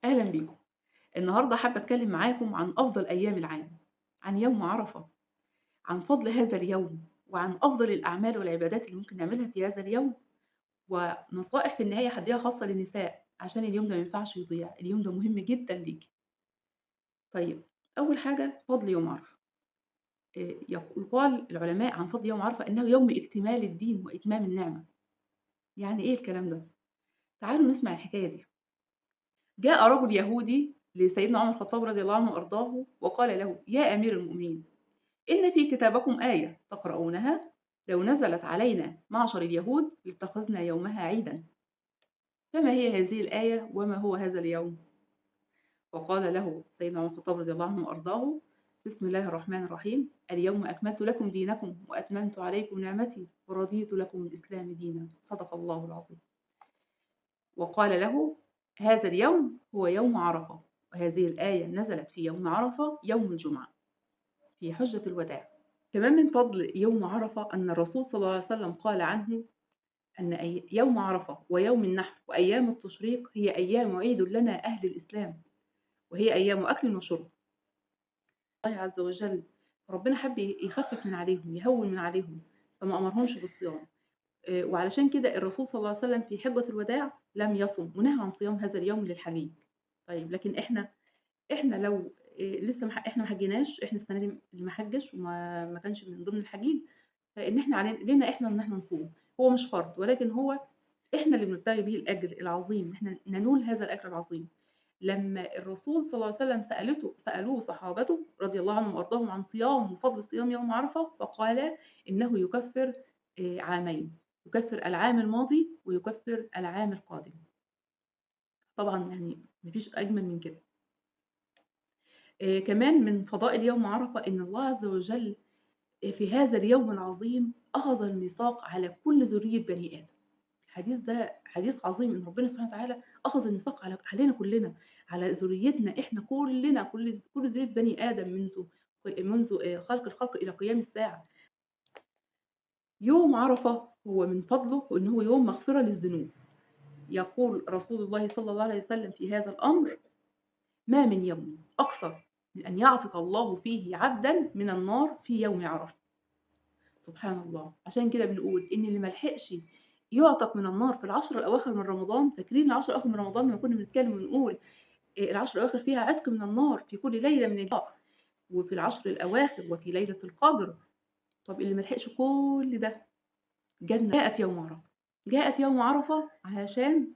أهلا بيكم. النهاردة حابة أتكلم معاكم عن أفضل أيام العام، عن يوم عرفة، عن فضل هذا اليوم، وعن أفضل الأعمال والعبادات اللي ممكن نعملها في هذا اليوم، ونصائح في النهاية هديها خاصة للنساء عشان اليوم ده مينفعش يضيع، اليوم ده مهم جدا ليكي. طيب، أول حاجة فضل يوم عرفة. يقال العلماء عن فضل يوم عرفة إنه يوم اكتمال الدين وإتمام النعمة. يعني إيه الكلام ده؟ تعالوا نسمع الحكاية دي. جاء رجل يهودي لسيدنا عمر الخطاب رضي الله عنه وأرضاه وقال له: يا أمير المؤمنين، إن في كتابكم آية تقرؤونها لو نزلت علينا معشر اليهود لاتخذنا يومها عيدا، فما هي هذه الآية وما هو هذا اليوم؟ وقال له سيدنا عمر الخطاب رضي الله عنه وأرضاه: بسم الله الرحمن الرحيم، اليوم أكملت لكم دينكم وأتممت عليكم نعمتي ورضيت لكم الإسلام دينا، صدق الله العظيم. وقال له: هذا اليوم هو يوم عرفة، وهذه الآية نزلت في يوم عرفة يوم الجمعة في حجة الوداع. كمان من فضل يوم عرفة أن الرسول صلى الله عليه وسلم قال عنه أن يوم عرفة ويوم النحر وأيام التشريق هي أيام عيد لنا أهل الإسلام، وهي أيام أكل وشرب. الله عز وجل ربنا حب يخفف من عليهم، يهون من عليهم، فما أمرهمش بالصيام. وعلشان كده الرسول صلى الله عليه وسلم في حجة الوداع لم يصم ونهى عن صيام هذا اليوم للحجيج. طيب، لكن إحنا لو لسه إحنا ما حجيناش، إحنا السنة دي اللي ما حجّش وما كانش من ضمن الحجيج، فإن إحنا لينا إحنا إن إحنا نصوم. هو مش فرض، ولكن هو إحنا اللي بنبتغي به الأجر العظيم، إن إحنا ننول هذا الأجر العظيم. لمّا الرسول صلى الله عليه وسلم سألوه صحابته رضي الله عنهم وأرضاهم عن صيام وفضل صيام يوم عرفة، فقال إنه يكفّر عامين، يكفّر العام الماضي ويكفّر العام القادم. طبعًا يعني ما فيش أجمل من كده. كمان من فضائل يوم عرفة إن الله عز وجل في هذا اليوم العظيم أخذ الميثاق على كل ذرية بني آدم. الحديث ده حديث عظيم، إن ربنا سبحانه وتعالى أخذ الميثاق علينا كلنا، على ذريتنا إحنا كلنا، كل ذرية بني آدم منذ خلق الخلق إلى قيام الساعة. يوم عرفة هو من فضله إن هو يوم مغفرة للذنوب. يقول رسول الله صلى الله عليه وسلم في هذا الأمر: ما من يوم أقصر من أن يعتق الله فيه عبدًا من النار في يوم عرفة. سبحان الله. عشان كده بنقول إن اللي ما لحقش يُعتق من النار في ال10 الأواخر من رمضان، فاكرين ال10 الأواخر من رمضان لمّا كنا بنتكلم ونقول ال10 الأواخر فيها عتق من النار في كل ليلة من وفي ال10 الأواخر وفي ليلة القدر. طب اللي ما لحقش كل ده، جاءت يوم عرفة. جاءت يوم عرفة علشان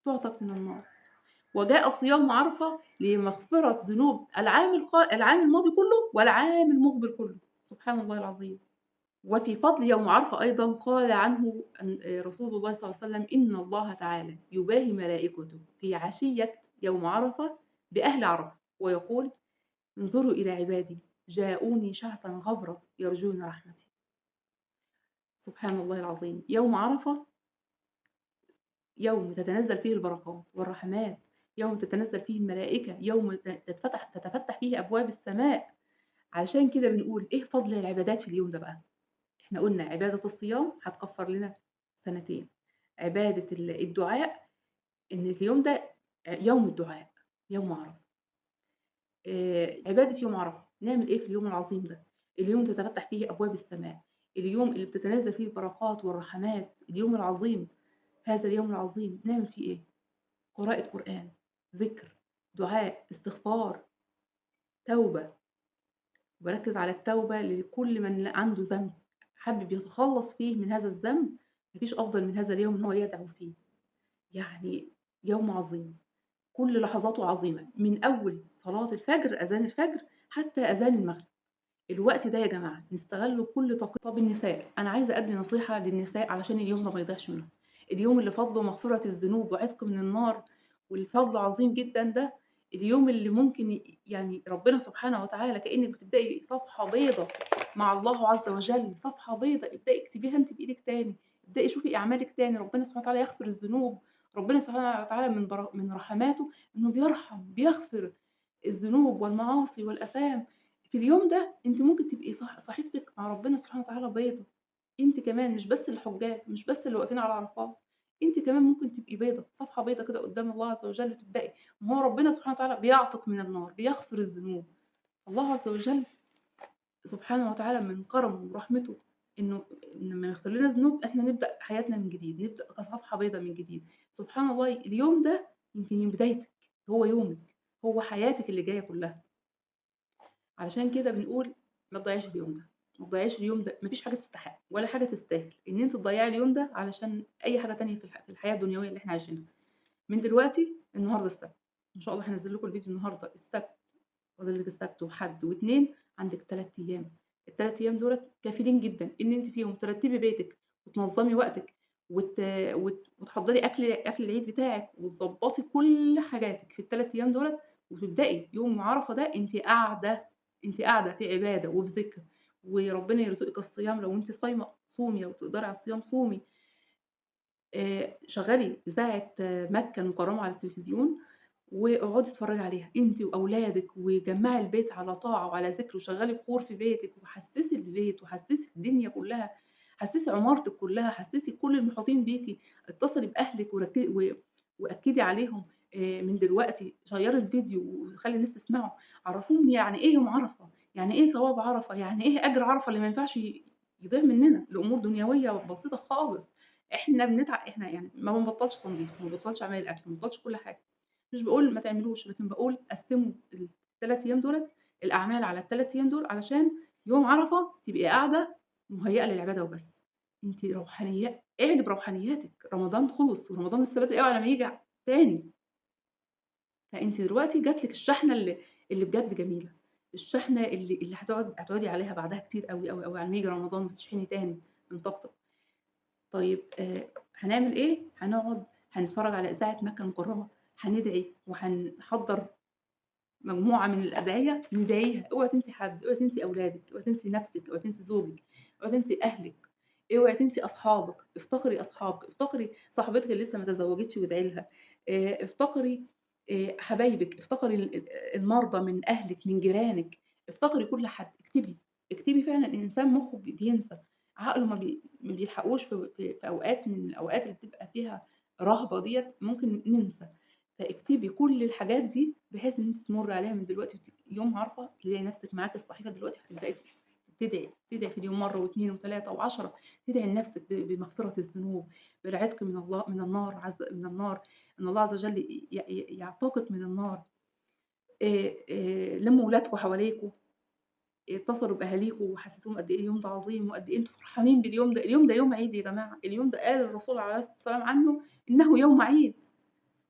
تُعتق من النار، وجاء صيام عرفة لمغفرة ذنوب العام الماضي كله والعام المقبل كله. سبحان الله العظيم. وفي فضل يوم عرفة أيضًا قال عنه رسول الله صلى الله عليه وسلم: إن الله تعالى يباهي ملائكته في عشية يوم عرفة بأهل عرفة ويقول: انظروا إلى عبادي جاءوني شعثًا غبرًا يرجون رحمتي. سبحان الله العظيم. يوم عرفة يوم تتنزل فيه البركات والرحمات، يوم تتنزل فيه الملائكة، يوم تتفتح فيه أبواب السماء. علشان كده بنقول إيه فضل العبادات في اليوم ده بقى؟ إحنا قُلنا عبادة الصيام هتكفّر لنا سنتين، عبادة الدعاء إن اليوم ده يوم الدعاء، يوم عرفة. عبادة يوم عرفة، نعمل إيه في اليوم العظيم ده؟ اليوم تتفتح فيه أبواب السماء، اليوم اللي بتتنزل فيه البركات والرحمات، اليوم العظيم. هذا اليوم العظيم نعمل فيه إيه؟ قراءة قرآن، ذِكر، دعاء، استغفار، توبة. وباركّز على التوبة لكل من عنده ذنب حابب يتخلّص فيه من هذا الذنب. ما فيش أفضل من هذا اليوم إن هو يدعو فيه. يعني يوم عظيم، كل لحظاته عظيمة، من أول صلاة الفجر، أذان الفجر، حتى أذان المغرب. الوقت ده يا جماعة نستغلّه بكل طاقتنا. طَب النساء، أنا عايزة أدّي نصيحة للنساء علشان اليوم ده ما يضيعش منهم. اليوم اللي فضله مغفرة الذنوب وعتق من النار والفضل عظيم جدًا ده، اليوم اللي ممكن يعني ربنا سبحانه وتعالى كإنِّك بتبدئي صفحة بيضا مع الله عز وجل، صفحة بيضا ابدئي اكتبيها أنتِ بإيدِك تاني، ابدئي شوفي أعمالِك تاني. ربنا سبحانه وتعالى يغفر الذنوب. ربنا سبحانه وتعالى من رحماته إنه بيرحم، بيغفر الذنوب والمعاصي والآثام. في اليوم ده أنتِ ممكن تبقي صحيفتِك مع ربنا سبحانه وتعالى بيضا. أنتِ كمان، مش بس الحُجّاج، مش بس اللي واقفين على عرفات، أنتِ كمان ممكن تبقي بيضة، صفحة بيضة كده قدّام الله عز وجل وتبدئي. ما هو ربنا سبحانه وتعالى بيعتق من النار، بيغفر الذنوب. الله عز وجل سبحانه وتعالى من كرمه ورحمته إن لمّا يغفر لنا ذنوب إحنا نبدأ حياتنا من جديد، نبدأ كصفحة بيضا من جديد. سبحان الله اليوم ده يمكن بدايتِك، هو يومِك، هو حياتِك اللي جاية كلّها. علشان كده بنقول ما تضيّعيش اليوم ده، ما تضيّعيش اليوم ده، ما فيش حاجة تستحق ولا حاجة تستاهل إن أنتِ تضيّعي اليوم ده علشان أي حاجة تانية في الحياة الدنيوية اللي إحنا عايشينها. من دلوقتي النهارده السبت، إن شاء الله هانزّل لكم الفيديو النهارده السبت، فاضل لِك السبت وحد واتنين، عندِك 3 أيام. ال3 أيام دُولة كافيين جدًا إن أنتِ فيهم ترتّبي بيتِك وتنظّمي وقتِك وتحضّري أكل العيد بتاعِك وتضبّطي كل حاجاتِك في ال3 أيام دُولة وتبدئي يوم عرفة ده أنتِ قاعدة في عبادة وفي ذِكر، وربنا يرزقِك الصيام لو أنتِ صايمة صومي، لو تقدري على الصيام صومي. شغّلي إذاعة مكة المكرّمة على التلفزيون واقعدي اتفرّجي عليها أنتِ وأولادِك، وجمّعي البيت على طاعة وعلى ذِكر، وشغّلي بخور في بيتِك، وحسّسي البيت وحسّسي الدنيا كلّها، حسّسي عمارتِك كلّها، حسّسي كل المحيطين بيكِ، اتصلي بأهلِك وأكّدي عليهم من دلوقتي، شيّري الفيديو وخلّي الناس تسمعه، عرّفوهم يعني إيه يوم عرفة، يعني إيه ثواب عرفة، يعني إيه أجر عرفة اللي ما ينفعش يضيع مننا لأمور دنيوية بسيطة خالص. إحنا يعني ما بنبطّلش تنضيف، ما بنبطّلش عمايل أكل، ما بنبطّلش كل حاجة. مش باقول ما تعملوش، لكن باقول قسّموا ال3 أيام دُولة الأعمال على ال3 أيام دول علشان يوم عرفة تبقي قاعدة مُهيّأة للعبادة وبس. أنتِ اعدي بروحانياتِك، رمضان خلص ورمضان لسه بادئ أوي على ما ييجي تاني. فأنتِ دلوقتي جات لِك الشحنة اللي بجد جميلة، الشحنة اللي هتقعدي عليها بعدها كتير أوي، أوي، أوي على ما ييجي رمضان وتشحني تاني من طاقتِك. طيب هنعمل إيه؟ هنتفرّج على إذاعة مكة المكرّمة، هندعي وهنحضّر مجموعة من الأدعية ندعيها، اوعي تنسي حد، اوعي تنسي أولادِك، اوعي تنسي نَفْسِك، اوعي تنسي زوجِك، اوعي تنسي أهلِك، اوعي تنسي أصحابِك، افتكري أصحابِك، افتكري صاحبتِك اللي لسه ما تزوّجتش وادعي لها، افتكري حبايبِك، افتكري المرضى من أهلِك، من جيرانِك، افتكري كل حد، اكتبي فعلًا الإنسان مُخّه بينسى، عقله ما بيلحقوش في أوقات من الأوقات اللي بتبقى فيها رهبة ديّة ممكن ننسى. فاكتبي كل الحاجات دي بحيث إن أنتِ تمُرّي عليها من دلوقتي يوم عارفة تلاقي نفسِك معاكِ الصحيفة دلوقتي هتبدئي تدعي في اليوم مرّة و2 و3 و10 تدعي لنفسِك بمغفرة الذنوب، بالعتق من النار من النار، إن الله عز وجل يعتقِك من النار. لمّوا ولادكم حواليكم، اتصلوا بأهاليكم وحسّسوهم قد إيه اليوم ده عظيم وقد إيه أنتم فرحانين باليوم ده، اليوم ده يوم عيد يا جماعة، اليوم ده قال الرسول عليه الصلاة والسلام عنه إنه يوم عيد.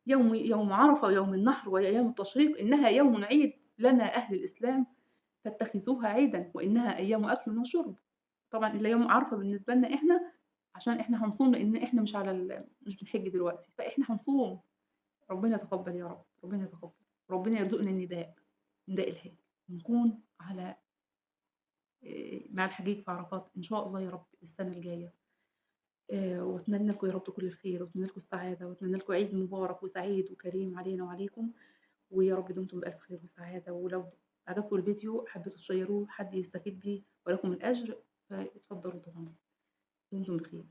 يوم عرفة ويوم النحر وأيام التشريق إنها يوم عيد لنا أهل الإسلام فاتخذوها عيدًا وإنها أيام أكل وشرب. طبعًا إلا يوم عرفة بالنسبة لنا إحنا عشان إحنا هنصوم لإن إحنا مش بنحج دلوقتي، فإحنا هنصوم. ربنا يتقبل يا رب، ربنا يتقبل، ربنا يرزقنا نداء الحج، ونكون على مع الحجيج في عرفات إن شاء الله يا رب السنة الجاية. وأتمنى لكم يا رب كل الخير، وأتمنى لكم السعادة، وأتمنى لكم عيد مبارك وسعيد وكريم علينا وعليكم. ويا رب دمتم بألف خير وسعادة، ولو عجبكم الفيديو حبيتوا تشيروه حد يستفيد بيه ولكم الأجر، فاتفضلوا طبعًا، دمتم بخير.